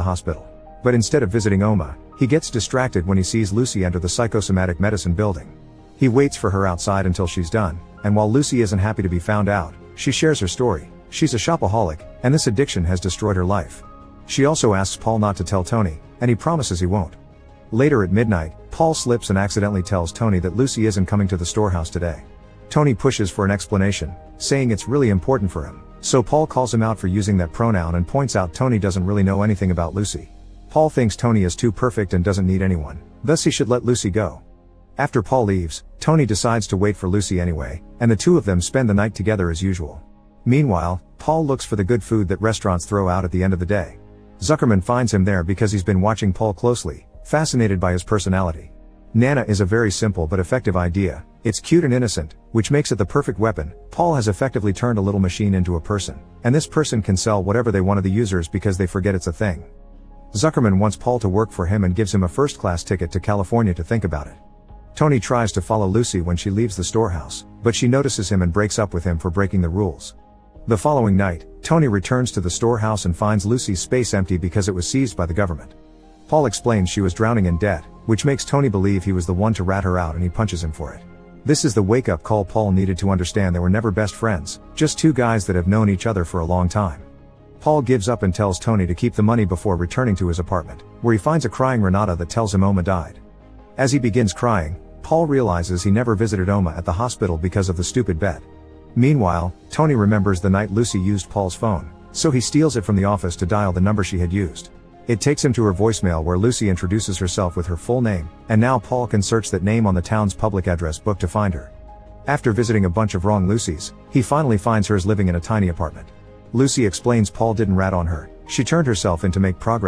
the hospital. But instead of visiting Oma, he gets distracted when he sees Lucy enter the psychosomatic medicine building. He waits for her outside until she's done, and while Lucy isn't happy to be found out, she shares her story. She's a shopaholic, and this addiction has destroyed her life. She also asks Paul not to tell Tony, and he promises he won't. Later at midnight, Paul slips and accidentally tells Tony that Lucy isn't coming to the storehouse today. Tony pushes for an explanation, saying it's really important for him, so Paul calls him out for using that pronoun and points out Tony doesn't really know anything about Lucy. Paul thinks Tony is too perfect and doesn't need anyone, thus he should let Lucy go. After Paul leaves, Tony decides to wait for Lucy anyway, and the two of them spend the night together as usual. Meanwhile, Paul looks for the good food that restaurants throw out at the end of the day. Zuckerman finds him there because he's been watching Paul closely, fascinated by his personality. Nana is a very simple but effective idea. It's cute and innocent, which makes it the perfect weapon. Paul has effectively turned a little machine into a person, and this person can sell whatever they want to the users because they forget it's a thing. Zuckerman wants Paul to work for him and gives him a first-class ticket to California to think about it. Tony tries to follow Lucy when she leaves the storehouse, but she notices him and breaks up with him for breaking the rules. The following night, Tony returns to the storehouse and finds Lucy's space empty because it was seized by the government. Paul explains she was drowning in debt, which makes Tony believe he was the one to rat her out, and he punches him for it. This is the wake-up call Paul needed to understand they were never best friends, just two guys that have known each other for a long time. Paul gives up and tells Tony to keep the money before returning to his apartment, where he finds a crying Renata that tells him Oma died. As he begins crying, Paul realizes he never visited Oma at the hospital because of the stupid bet. Meanwhile, Tony remembers the night Lucy used Paul's phone, so he steals it from the office to dial the number she had used. It takes him to her voicemail where Lucy introduces herself with her full name, and now Paul can search that name on the town's public address book to find her. After visiting a bunch of wrong Lucys, he finally finds hers living in a tiny apartment. Lucy explains Paul didn't rat on her, she turned herself in to make progress